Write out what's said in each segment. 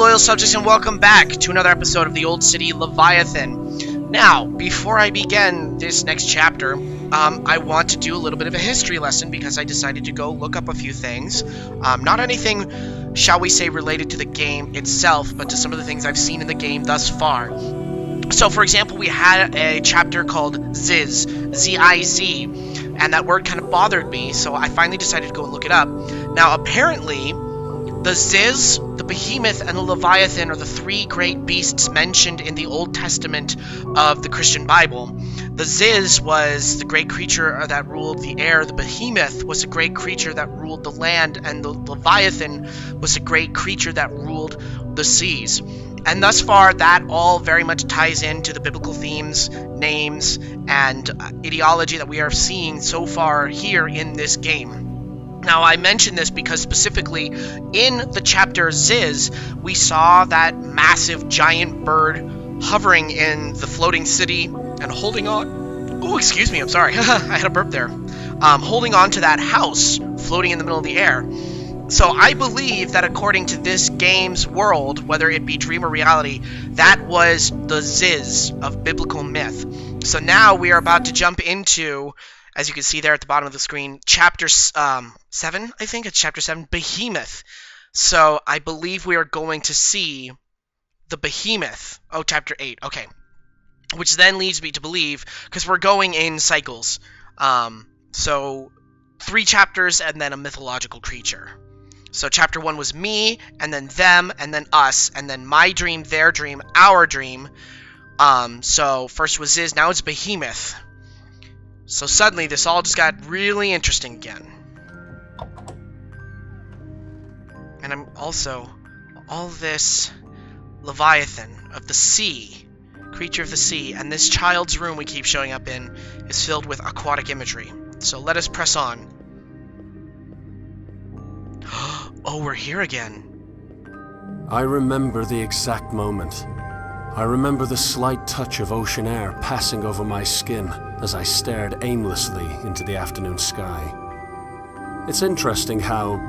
loyal subjects, and welcome back to another episode of the Old City Leviathan. Now, before I begin this next chapter, I want to do a little bit of a history lesson because I decided to go look up a few things. Not anything, shall we say, related to the game itself, but to some of the things I've seen in the game thus far. So, for example, we had a chapter called Ziz, Z-I-Z, and that word kind of bothered me, so I finally decided to go and look it up. Now, apparently, the Ziz, the Behemoth, and the Leviathan are the three great beasts mentioned in the Old Testament of the Christian Bible. The Ziz was the great creature that ruled the air, the Behemoth was a great creature that ruled the land, and the Leviathan was a great creature that ruled the seas. And thus far, that all very much ties into the biblical themes, names, and ideology that we are seeing so far here in this game. Now, I mention this because specifically in the chapter Ziz, we saw that massive giant bird hovering in the floating city and holding on. Oh, excuse me, I'm sorry. I had a burp there. Holding on to that house floating in the middle of the air. So I believe that according to this game's world, whether it be dream or reality, that was the Ziz of biblical myth. So now we are about to jump into, as you can see there at the bottom of the screen, chapter 7, I think it's chapter 7, Behemoth. So I believe we are going to see the Behemoth. Oh, chapter 8, okay. Which then leads me to believe, because we're going in cycles, so 3 chapters and then a mythological creature. So chapter 1 was me, and then them, and then us, and then my dream, their dream, our dream. So first was Ziz, now it's Behemoth. So suddenly this all just got really interesting again. And I'm also, all this Leviathan of the sea, creature of the sea, and this child's room we keep showing up in is filled with aquatic imagery. So let us press on. Oh, we're here again. I remember the exact moment. I remember the slight touch of ocean air passing over my skin as I stared aimlessly into the afternoon sky. It's interesting how,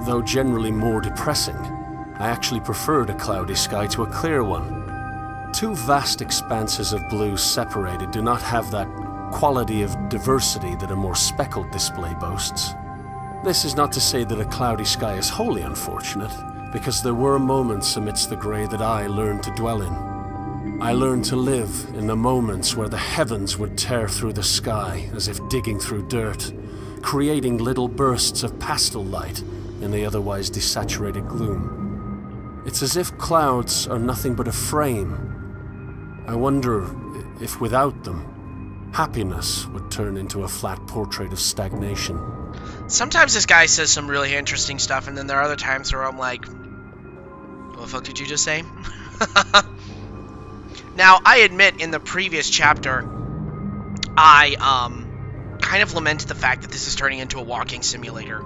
though generally more depressing, I actually preferred a cloudy sky to a clear one. 2 vast expanses of blue separated do not have that quality of diversity that a more speckled display boasts. This is not to say that a cloudy sky is wholly unfortunate, because there were moments amidst the grey that I learned to dwell in. I learned to live in the moments where the heavens would tear through the sky as if digging through dirt, creating little bursts of pastel light in the otherwise desaturated gloom. It's as if clouds are nothing but a frame. I wonder if without them, happiness would turn into a flat portrait of stagnation. Sometimes this guy says some really interesting stuff, and then there are other times where I'm like, what the fuck did you just say? Now, I admit in the previous chapter, I kind of lamented the fact that this is turning into a walking simulator,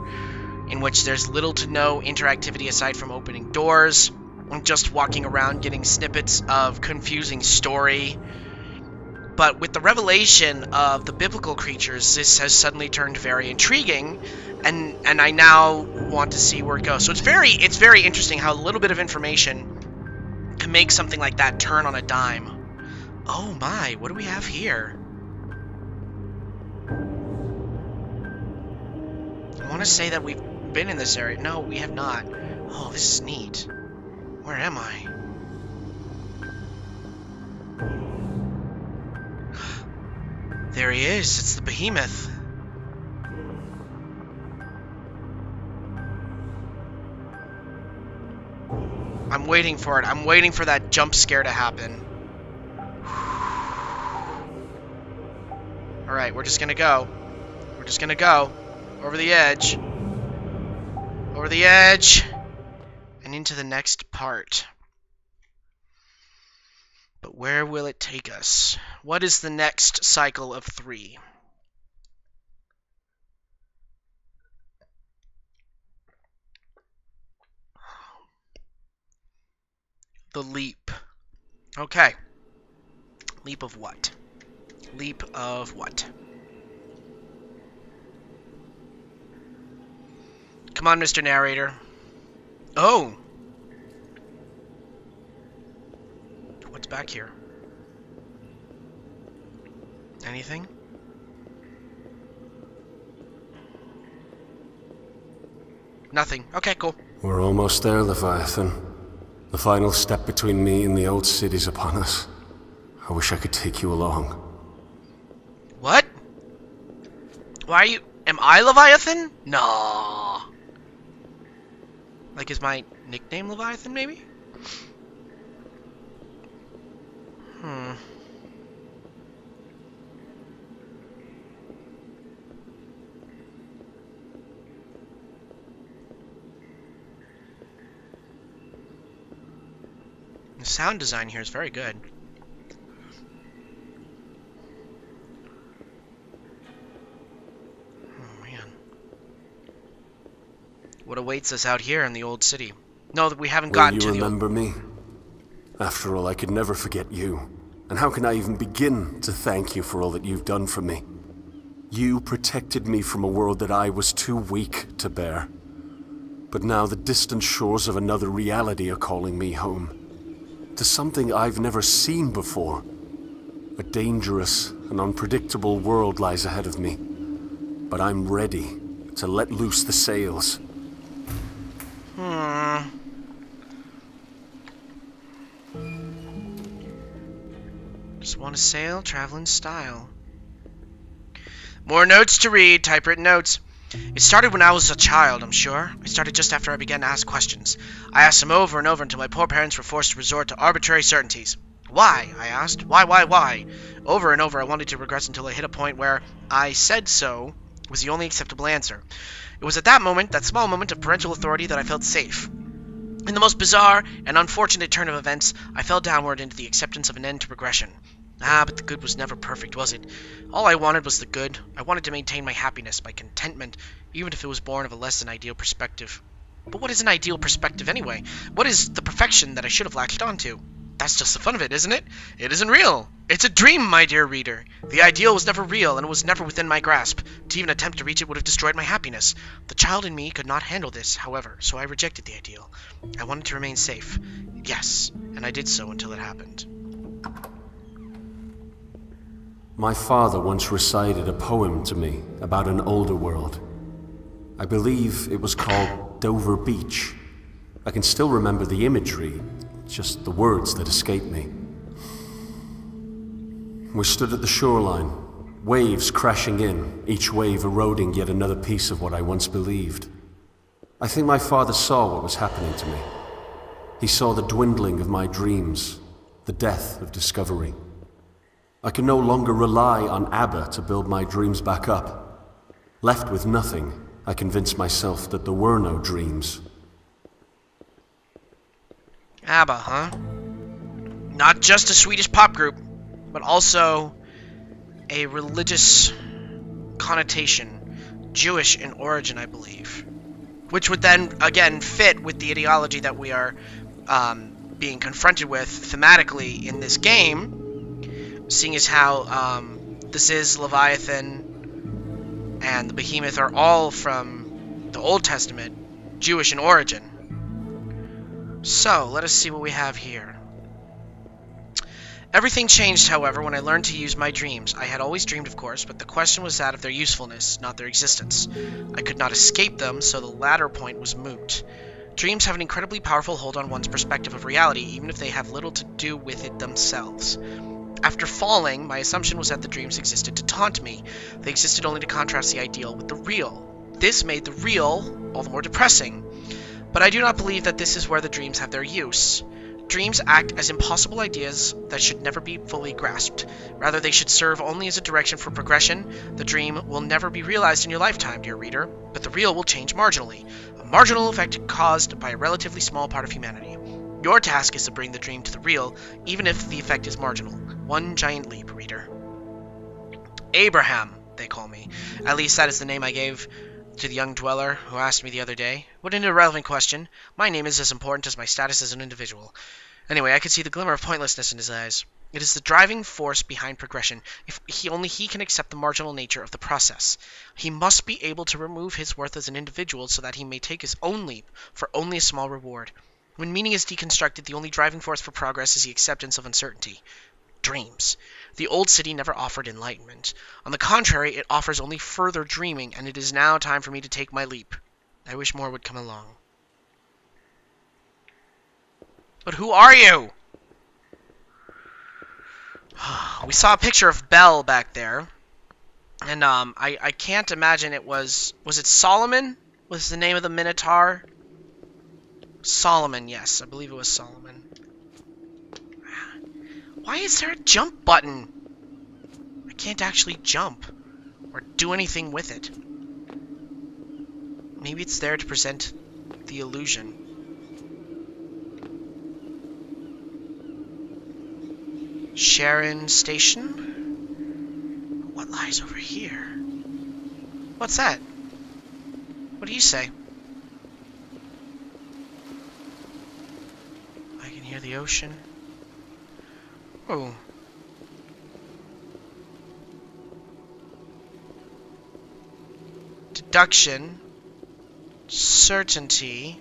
in which there's little to no interactivity aside from opening doors, and just walking around getting snippets of confusing story. But with the revelation of the biblical creatures, this has suddenly turned very intriguing, and I now want to see where it goes. So it's very interesting how a little bit of information can make something like that turn on a dime. Oh my, what do we have here? I want to say that we've been in this area. No, we have not. Oh, this is neat. Where am I? There he is. It's the Behemoth. I'm waiting for it. I'm waiting for that jump scare to happen. Alright, we're just gonna go. We're just gonna go. Over the edge. Over the edge. And into the next part. But where will it take us? What is the next cycle of 3? The leap. Okay. Leap of what? Leap of what? Come on, Mr. Narrator. Oh! What's back here? Anything? Nothing. Okay, cool. We're almost there, Leviathan. The final step between me and the old city's upon us. I wish I could take you along. What? Why are you... Am I Leviathan? No. Like, is my nickname Leviathan, maybe? The sound design here is very good. Oh, man. What awaits us out here in the old city? No, that we haven't gotten to the... Will you remember me? After all, I could never forget you. And how can I even begin to thank you for all that you've done for me? You protected me from a world that I was too weak to bear. But now the distant shores of another reality are calling me home. To something I've never seen before. A dangerous and unpredictable world lies ahead of me. But I'm ready to let loose the sails. Just want to sail, travel in style. More notes to read, typewritten notes. It started when I was a child, I'm sure. I started just after I began to ask questions. I asked them over and over until my poor parents were forced to resort to arbitrary certainties. Why? I asked. Why? Over and over I wanted to regress until I hit a point where I said so was the only acceptable answer. It was at that moment, that small moment of parental authority, that I felt safe. In the most bizarre and unfortunate turn of events, I fell downward into the acceptance of an end to progression. But the good was never perfect, was it? All I wanted was the good. I wanted to maintain my happiness, my contentment, even if it was born of a less than ideal perspective. But what is an ideal perspective anyway? What is the perfection that I should have latched onto? That's just the fun of it, isn't it? It isn't real. It's a dream, my dear reader. The ideal was never real, and it was never within my grasp. To even attempt to reach it would have destroyed my happiness. The child in me could not handle this, however, so I rejected the ideal. I wanted to remain safe. Yes, and I did so until it happened. My father once recited a poem to me about an older world. I believe it was called Dover Beach. I can still remember the imagery, just the words that escaped me. We stood at the shoreline, waves crashing in, each wave eroding yet another piece of what I once believed. I think my father saw what was happening to me. He saw the dwindling of my dreams, the death of discovery. I could no longer rely on ABBA to build my dreams back up. Left with nothing, I convinced myself that there were no dreams. ABBA, huh? Not just a Swedish pop group, but also a religious connotation, Jewish in origin, I believe. Which would then, again, fit with the ideology that we are being confronted with thematically in this game. Seeing as how this is Leviathan and the Behemoth are all from the Old Testament, Jewish in origin. So, let us see what we have here. Everything changed, however, when I learned to use my dreams. I had always dreamed, of course, but the question was that of their usefulness, not their existence. I could not escape them, so the latter point was moot. Dreams have an incredibly powerful hold on one's perspective of reality, even if they have little to do with it themselves. After falling, my assumption was that the dreams existed to taunt me. They existed only to contrast the ideal with the real. This made the real all the more depressing. But I do not believe that this is where the dreams have their use. Dreams act as impossible ideas that should never be fully grasped. Rather, they should serve only as a direction for progression. The dream will never be realized in your lifetime, dear reader, but the real will change marginally. A marginal effect caused by a relatively small part of humanity. Your task is to bring the dream to the real, even if the effect is marginal. One giant leap, reader. Abraham, they call me. At least that is the name I gave to the young dweller who asked me the other day. What an irrelevant question. My name is as important as my status as an individual. Anyway, I could see the glimmer of pointlessness in his eyes. It is the driving force behind progression. If only he can accept the marginal nature of the process. He must be able to remove his worth as an individual so that he may take his own leap for only a small reward. When meaning is deconstructed, the only driving force for progress is the acceptance of uncertainty. Dreams. The old city never offered enlightenment. On the contrary, it offers only further dreaming, and it is now time for me to take my leap. I wish more would come along. But who are you? We saw a picture of Belle back there. And, I can't imagine it was it Solomon? Was the name of the Minotaur? Solomon, yes. I believe it was Solomon. Why is there a jump button? I can't actually jump. Or do anything with it. Maybe it's there to present the illusion. Sharon Station? What lies over here? What's that? What do you say? I can hear the ocean. Oh. Deduction. Certainty.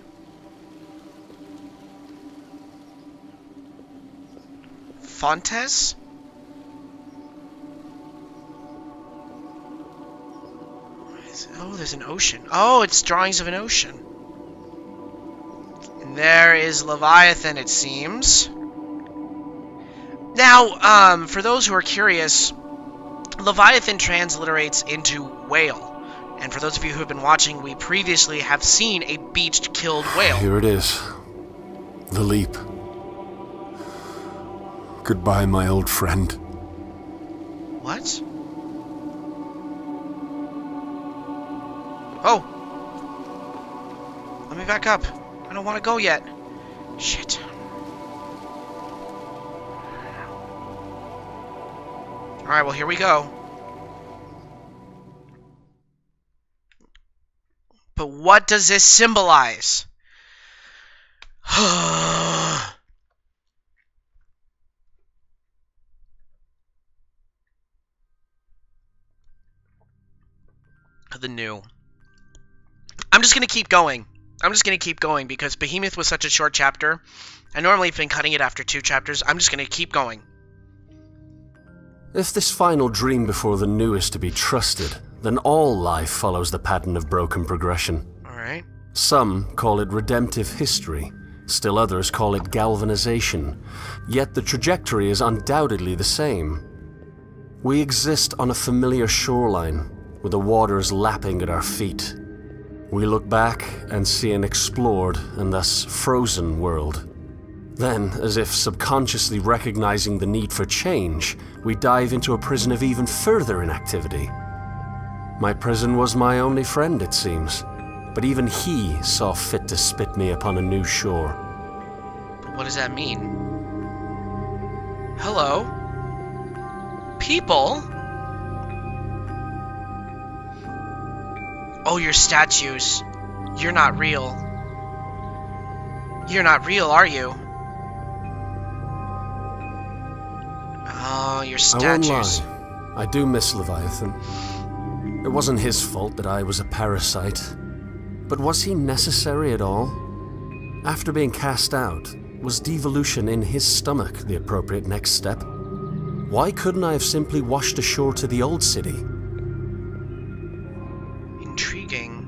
Fontes? Oh, there's an ocean. Oh, it's drawings of an ocean. And there is Leviathan, it seems. Now, for those who are curious, Leviathan transliterates into whale. And for those of you who have been watching, we previously have seen a beached, killed whale. Here it is. The leap. Goodbye, my old friend. What? Oh! Let me back up. I don't want to go yet. Shit. Alright, well, here we go. But what does this symbolize? The new. I'm just going to keep going. Because Behemoth was such a short chapter. I normally have been cutting it after 2 chapters. I'm just going to keep going. If this final dream before the new is to be trusted, then all life follows the pattern of broken progression. Alright. Some call it redemptive history. Still others call it galvanization. Yet the trajectory is undoubtedly the same. We exist on a familiar shoreline, with the waters lapping at our feet. We look back and see an explored and thus frozen world. Then, as if subconsciously recognizing the need for change, we dive into a prison of even further inactivity. My prison was my only friend, it seems, but even he saw fit to spit me upon a new shore. What does that mean? Hello? People? Oh, you're statues. You're not real. You're not real, are you? Oh, you're statues. I won't lie. I do miss Leviathan. It wasn't his fault that I was a parasite. But was he necessary at all? After being cast out, was devolution in his stomach the appropriate next step? Why couldn't I have simply washed ashore to the old city? Intriguing.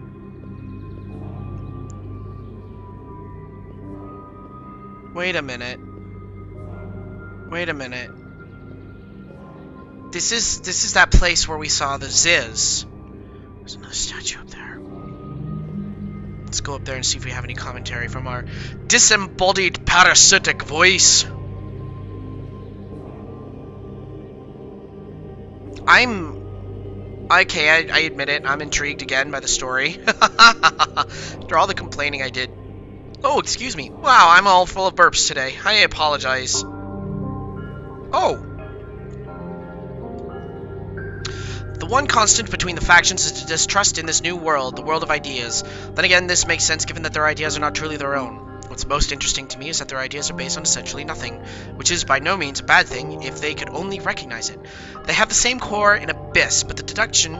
Wait a minute. Wait a minute. This is that place where we saw the Ziz. There's another statue up there. Let's go up there and see if we have any commentary from our disembodied parasitic voice. Okay, I admit it, I'm intrigued again by the story. After all the complaining I did. Oh, excuse me. Wow, I'm all full of burps today. I apologize. Oh. The one constant between the factions is the distrust in this new world, the world of ideas. Then again, this makes sense given that their ideas are not truly their own. What's most interesting to me is that their ideas are based on essentially nothing, which is by no means a bad thing if they could only recognize it. They have the same core in Abyss, but the deduction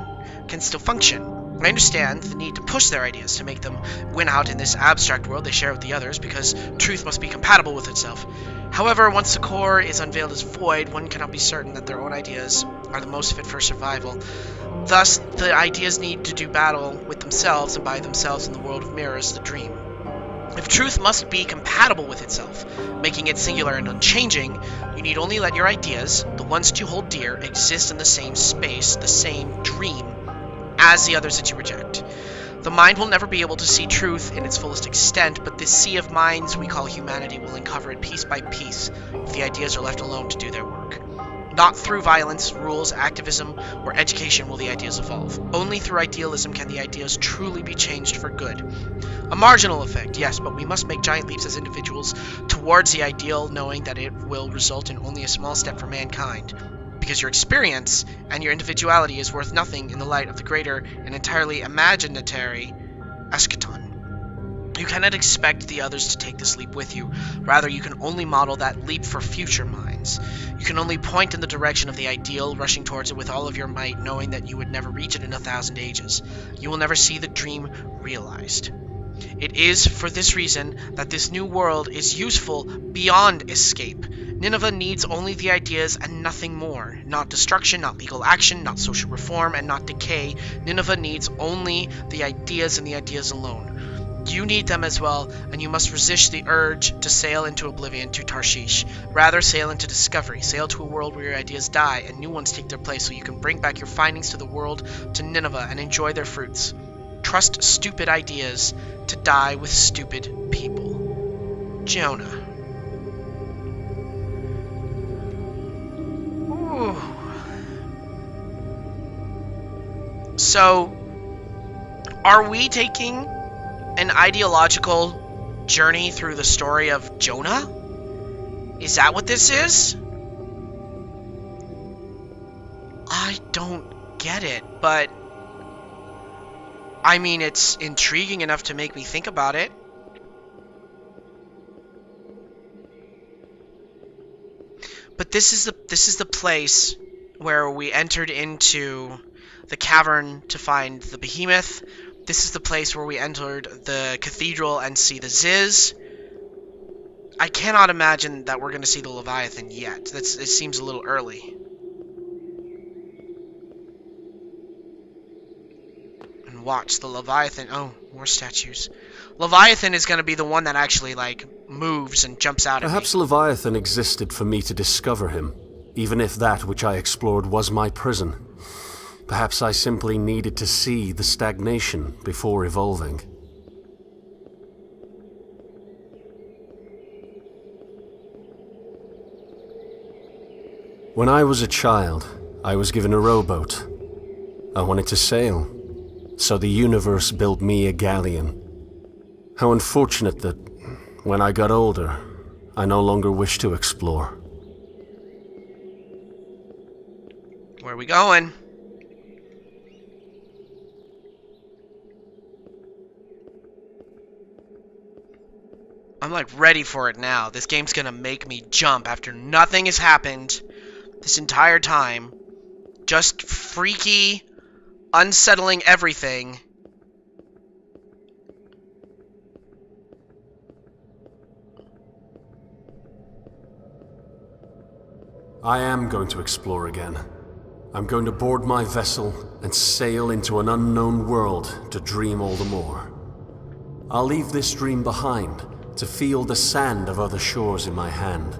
can still function. I understand the need to push their ideas to make them win out in this abstract world they share with the others, because truth must be compatible with itself. However, once the core is unveiled as void, one cannot be certain that their own ideas are the most fit for survival. Thus, the ideas need to do battle with themselves and by themselves in the world of mirrors, the dream. If truth must be compatible with itself, making it singular and unchanging, you need only let your ideas, the ones that you hold dear, exist in the same space, the same dream, as the others that you reject. The mind will never be able to see truth in its fullest extent, but this sea of minds we call humanity will uncover it piece by piece if the ideas are left alone to do their work. Not through violence, rules, activism, or education will the ideas evolve. Only through idealism can the ideas truly be changed for good. A marginal effect, yes, but we must make giant leaps as individuals towards the ideal, knowing that it will result in only a small step for mankind. Because your experience and your individuality is worth nothing in the light of the greater and entirely imaginary eschaton. You cannot expect the others to take this leap with you. Rather, you can only model that leap for future minds. You can only point in the direction of the ideal, rushing towards it with all of your might, knowing that you would never reach it in 1,000 ages. You will never see the dream realized. It is for this reason that this new world is useful beyond escape. Nineveh needs only the ideas and nothing more. Not destruction, not legal action, not social reform, and not decay. Nineveh needs only the ideas and the ideas alone. You need them as well, and you must resist the urge to sail into oblivion, to Tarshish. Rather, sail into discovery. Sail to a world where your ideas die and new ones take their place, so you can bring back your findings to the world, to Nineveh, and enjoy their fruits. Trust stupid ideas to die with stupid people. Jonah. Ooh. So, are we taking an ideological journey through the story of Jonah? Is that what this is? I don't get it, but I mean, it's intriguing enough to make me think about it. But this is the place where we entered into the cavern to find the behemoth. This is the place where we entered the cathedral and see the Ziz. I cannot imagine that we're going to see the Leviathan yet. It seems a little early. And watch the Leviathan. Oh, more statues. Leviathan is going to be the one that actually, like, moves and jumps out at me. Perhaps Leviathan existed for me to discover him, even if that which I explored was my prison. Perhaps I simply needed to see the stagnation before evolving. When I was a child, I was given a rowboat. I wanted to sail, so the universe built me a galleon. How unfortunate that, when I got older, I no longer wished to explore. Where are we going? I'm like ready for it now. This game's gonna make me jump after nothing has happened this entire time. Just freaky, unsettling everything. I am going to explore again. I'm going to board my vessel and sail into an unknown world to dream all the more. I'll leave this dream behind to feel the sand of other shores in my hand,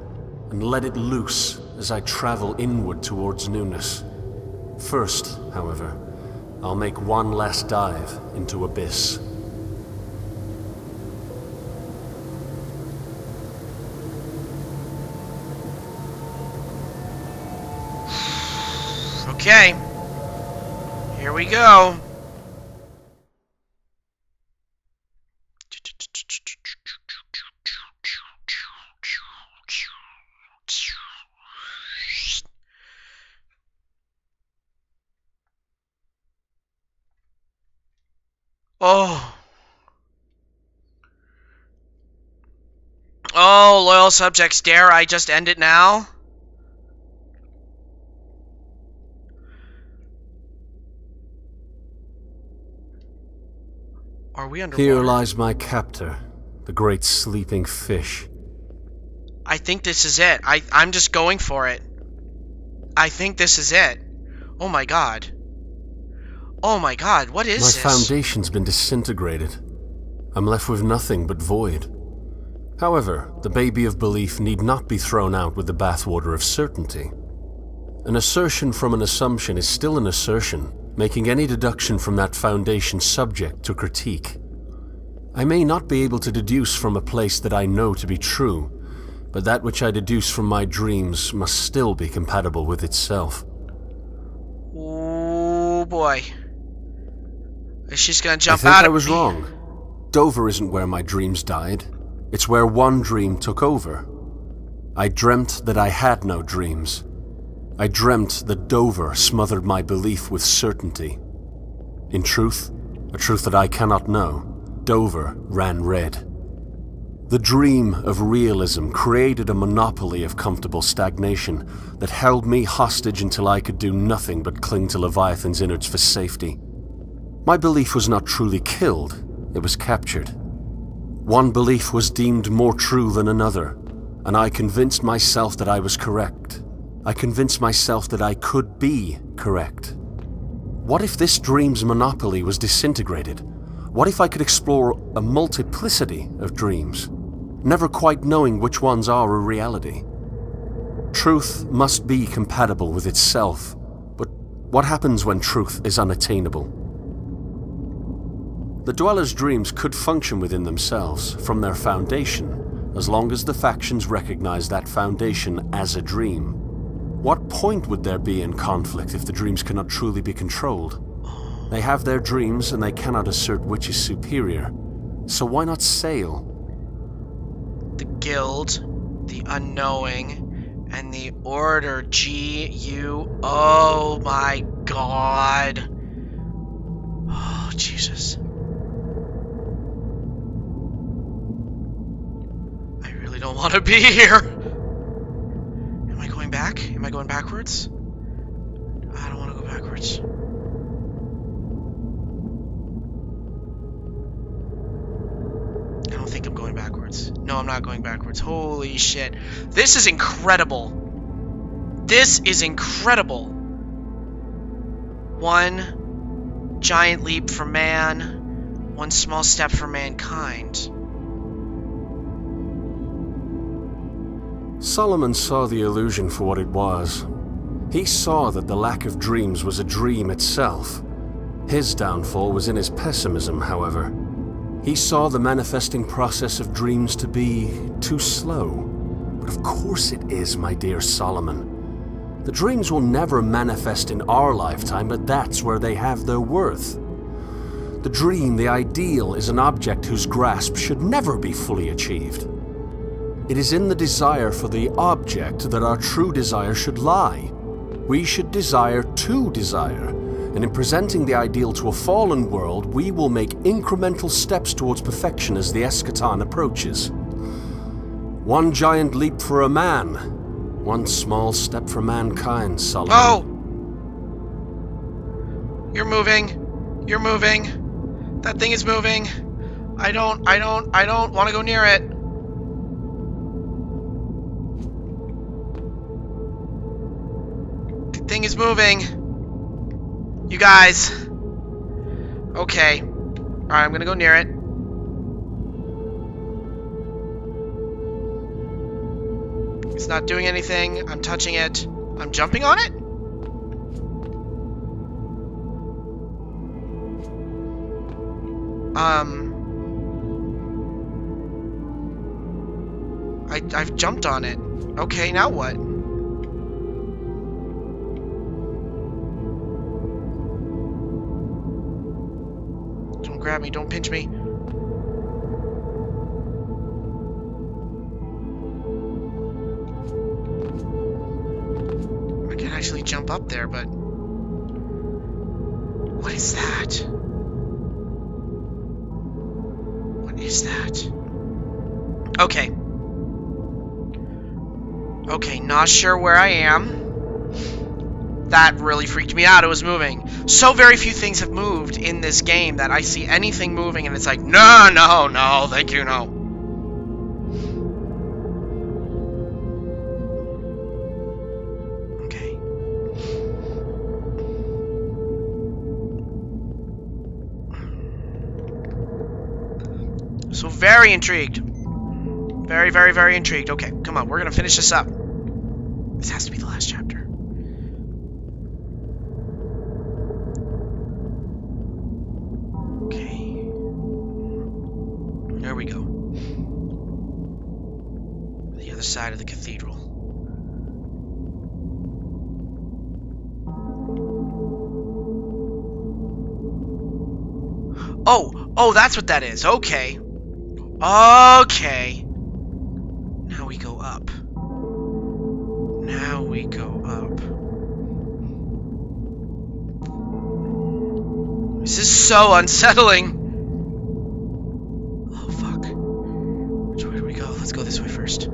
and let it loose as I travel inward towards newness. First, however, I'll make one last dive into abyss. Okay, here we go. Oh. Oh, loyal subjects, dare I just end it now? Are we underwater? Here lies my captor, the great sleeping fish. I think this is it. I'm just going for it. I think this is it. Oh my god. Oh my god, what is this? My foundation's been disintegrated. I'm left with nothing but void. However, the baby of belief need not be thrown out with the bathwater of certainty. An assertion from an assumption is still an assertion, making any deduction from that foundation subject to critique. I may not be able to deduce from a place that I know to be true, but that which I deduce from my dreams must still be compatible with itself. Oh boy. She's gonna jump I think out I of was me. wrong. Dover isn't where my dreams died. It's where one dream took over. I dreamt that I had no dreams. I dreamt that Dover smothered my belief with certainty. In truth, a truth that I cannot know, Dover ran red. The dream of realism created a monopoly of comfortable stagnation that held me hostage until I could do nothing but cling to Leviathan's innards for safety. My belief was not truly killed, it was captured. One belief was deemed more true than another, and I convinced myself that I was correct. I convinced myself that I could be correct. What if this dream's monopoly was disintegrated? What if I could explore a multiplicity of dreams, never quite knowing which ones are a reality? Truth must be compatible with itself, but what happens when truth is unattainable? The dwellers' dreams could function within themselves, from their foundation, as long as the factions recognize that foundation as a dream. What point would there be in conflict if the dreams cannot truly be controlled? They have their dreams and they cannot assert which is superior. So why not sail? The Guild, the Unknowing, and the Order G.U. Oh my god. Oh, Jesus. I really don't want to be here. Am I going back? Am I going backwards? I don't want to go backwards. I don't think I'm going backwards. No, I'm not going backwards. Holy shit. This is incredible. This is incredible. One giant leap for man, one small step for mankind. Solomon saw the illusion for what it was. He saw that the lack of dreams was a dream itself. His downfall was in his pessimism, however. He saw the manifesting process of dreams to be too slow. But of course it is, my dear Solomon. The dreams will never manifest in our lifetime, but that's where they have their worth. The dream, the ideal, is an object whose grasp should never be fully achieved. It is in the desire for the object that our true desire should lie. We should desire to desire, and in presenting the ideal to a fallen world, we will make incremental steps towards perfection as the eschaton approaches. One giant leap for a man, one small step for mankind, Solomon. Oh! You're moving. You're moving. That thing is moving. I don't want to go near it. The thing is moving. You guys. Okay. Alright, I'm gonna go near it. It's not doing anything. I'm touching it. I'm jumping on it? I've jumped on it. Okay, now what? Don't grab me, don't pinch me. I can actually jump up there, but... What is that? What is that? Okay. Okay, not sure where I am. That really freaked me out. It was moving. So very few things have moved in this game that I see anything moving and it's like, no, no, no, thank you, no. Okay. So very intrigued. Very, very, very intrigued. Okay, come on, we're gonna finish this up. This has to be the last chapter. Okay. There we go. The other side of the cathedral. Oh, that's what that is. Okay. Okay. Now we go up. Now we go up. This is so unsettling. Oh, fuck. Which way do we go? Let's go this way first.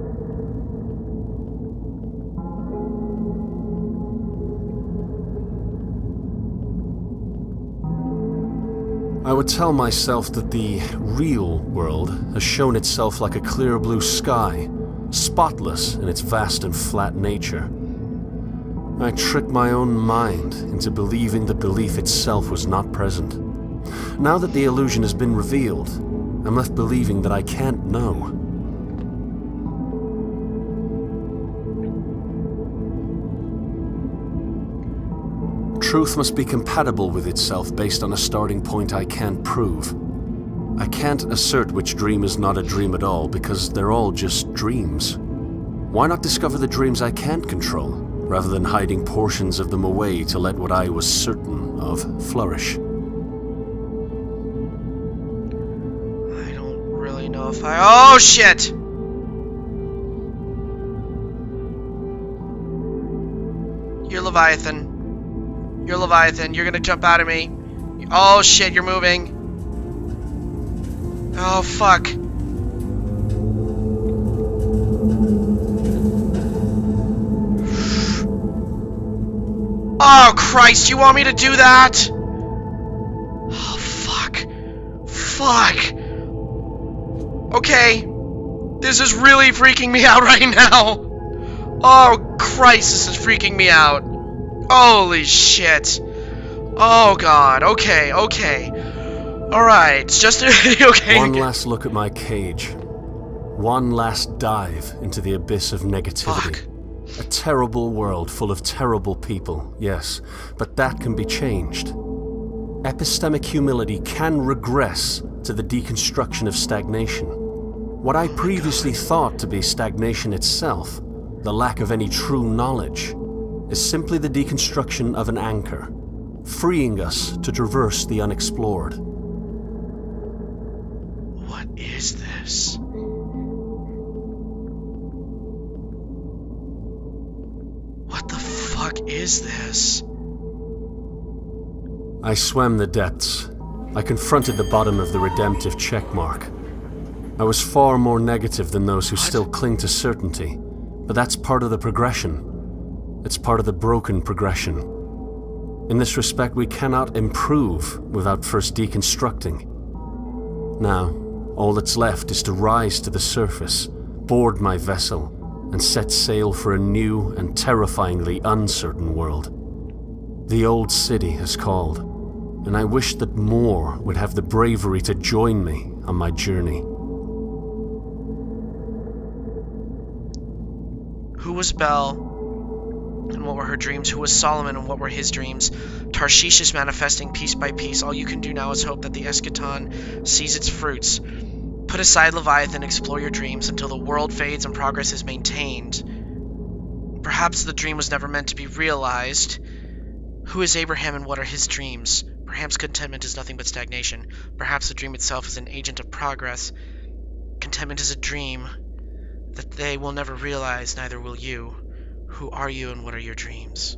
I would tell myself that the real world has shown itself like a clear blue sky, spotless in its vast and flat nature. I tricked my own mind into believing that belief itself was not present. Now that the illusion has been revealed, I'm left believing that I can't know. Truth must be compatible with itself based on a starting point I can't prove. I can't assert which dream is not a dream at all because they're all just dreams. Why not discover the dreams I can't control, rather than hiding portions of them away to let what I was certain of flourish? I don't really know if I... Oh, shit! You're Leviathan. You're Leviathan. You're gonna jump out at me. Oh, shit, you're moving. Oh, fuck. Oh, Christ, you want me to do that? Oh, fuck. Fuck. Okay. This is really freaking me out right now. Oh, Christ, this is freaking me out. Holy shit. Oh, God. Okay, okay. Alright, it's just okay. One last look at my cage. One last dive into the abyss of negativity. Fuck. A terrible world full of terrible people, yes, but that can be changed. Epistemic humility can regress to the deconstruction of stagnation. What I previously thought to be stagnation itself, the lack of any true knowledge, is simply the deconstruction of an anchor, freeing us to traverse the unexplored. What is this? What the fuck is this? I swam the depths. I confronted the bottom of the redemptive checkmark. I was far more negative than those who still cling to certainty, but that's part of the progression. It's part of the broken progression. In this respect, we cannot improve without first deconstructing. Now, all that's left is to rise to the surface, board my vessel, and set sail for a new and terrifyingly uncertain world. The old city has called, and I wish that more would have the bravery to join me on my journey. Who was Belle? And what were her dreams? Who was Solomon and what were his dreams? Tarshish is manifesting piece by piece. All you can do now is hope that the eschaton sees its fruits. Put aside Leviathan, explore your dreams until the world fades and progress is maintained. Perhaps the dream was never meant to be realized. Who is Abraham and what are his dreams? Perhaps contentment is nothing but stagnation. Perhaps the dream itself is an agent of progress. Contentment is a dream that they will never realize, neither will you. Who are you and what are your dreams?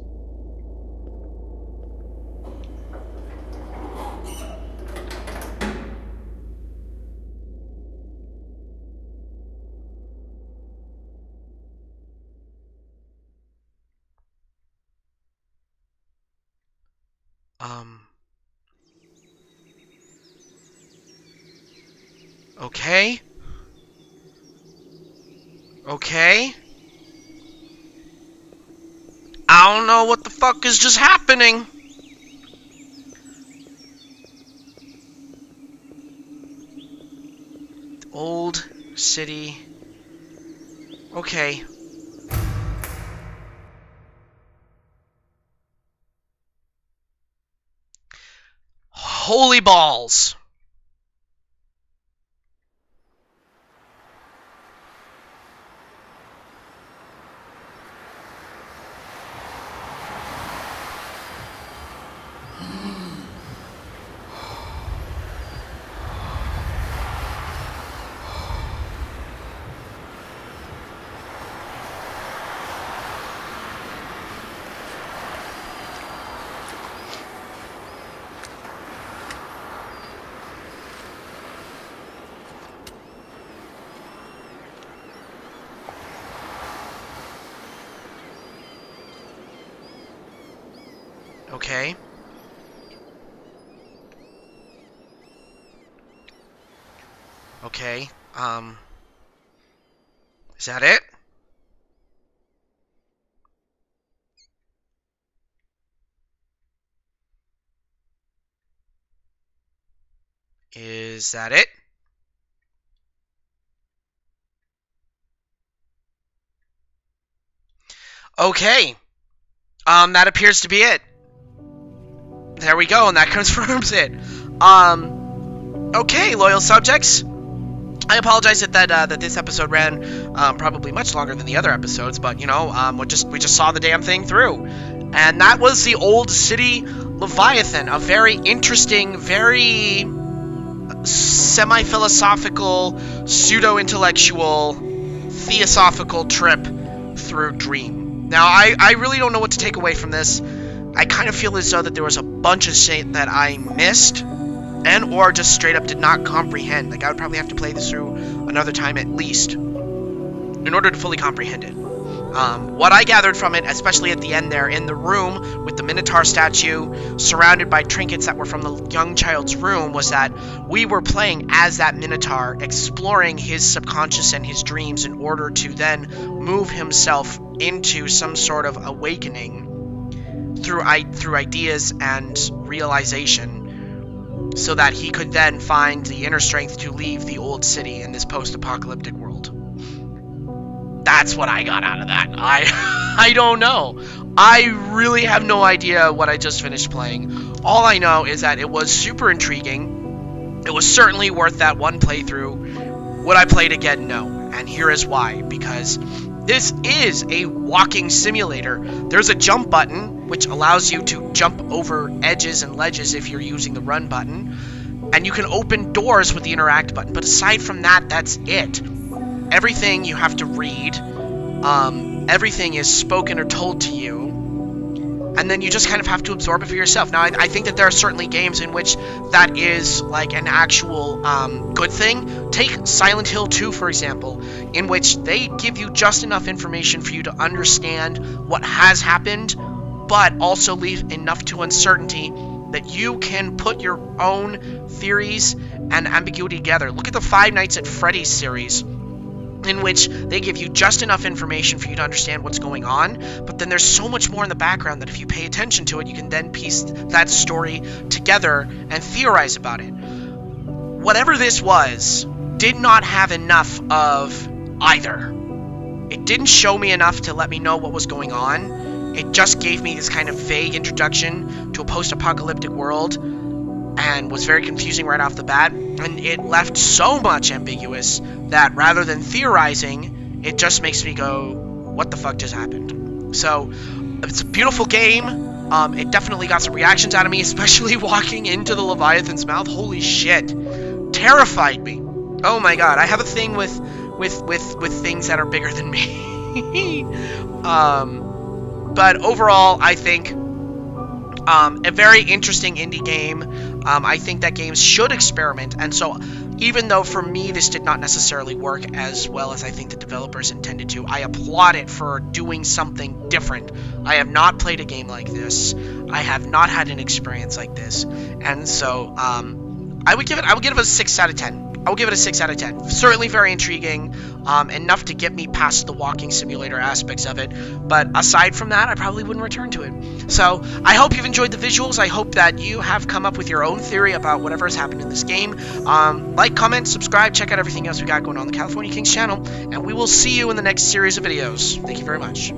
Okay. Okay. I don't know what the fuck is just happening. Old city. Okay. Holy balls. Okay. Okay. Is that it? Is that it? Okay. That appears to be it. There we go, and that confirms it. Okay, loyal subjects. I apologize that this episode ran probably much longer than the other episodes, but you know, we just saw the damn thing through, and that was the Old City Leviathan, a very interesting, very semi-philosophical, pseudo-intellectual, theosophical trip through Dream. Now, I really don't know what to take away from this. I kind of feel as though that there was a bunch of shit that I missed, and or just straight up did not comprehend. Like, I would probably have to play this through another time at least in order to fully comprehend it. What I gathered from it, especially at the end there, in the room with the Minotaur statue, surrounded by trinkets that were from the young child's room, was that we were playing as that Minotaur, exploring his subconscious and his dreams in order to then move himself into some sort of awakening through ideas and realization, so that he could then find the inner strength to leave the old city in this post-apocalyptic world. That's what I got out of that. I don't know. I really have no idea what I just finished playing. All I know is that it was super intriguing. It was certainly worth that one playthrough. Would I play it again? No. And here is why. Because this is a walking simulator. There's a jump button, which allows you to jump over edges and ledges if you're using the run button. And you can open doors with the interact button. But aside from that, that's it. Everything you have to read, everything is spoken or told to you, and then you just kind of have to absorb it for yourself. Now, I think that there are certainly games in which that is like an actual good thing. Take Silent Hill 2, for example, in which they give you just enough information for you to understand what has happened, but also leave enough to uncertainty that you can put your own theories and ambiguity together. Look at the Five Nights at Freddy's series, in which they give you just enough information for you to understand what's going on, but then there's so much more in the background that if you pay attention to it, you can then piece that story together and theorize about it. Whatever this was, did not have enough of either. It didn't show me enough to let me know what was going on. It just gave me this kind of vague introduction to a post-apocalyptic world, and was very confusing right off the bat, and it left so much ambiguous that rather than theorizing, it just makes me go, what the fuck just happened? So, it's a beautiful game. It definitely got some reactions out of me, especially walking into the Leviathan's mouth. Holy shit. Terrified me. Oh my god, I have a thing with things that are bigger than me. But overall, I think a very interesting indie game. I think that games should experiment, and so even though for me this did not necessarily work as well as I think the developers intended to, I applaud it for doing something different. I have not played a game like this. I have not had an experience like this, and so I would give it a 6 out of 10. I will give it a 6 out of 10. Certainly very intriguing, enough to get me past the walking simulator aspects of it. But aside from that, I probably wouldn't return to it. So I hope you've enjoyed the visuals. I hope that you have come up with your own theory about whatever has happened in this game. Like, comment, subscribe, check out everything else we got going on the California Kings channel, and we will see you in the next series of videos. Thank you very much.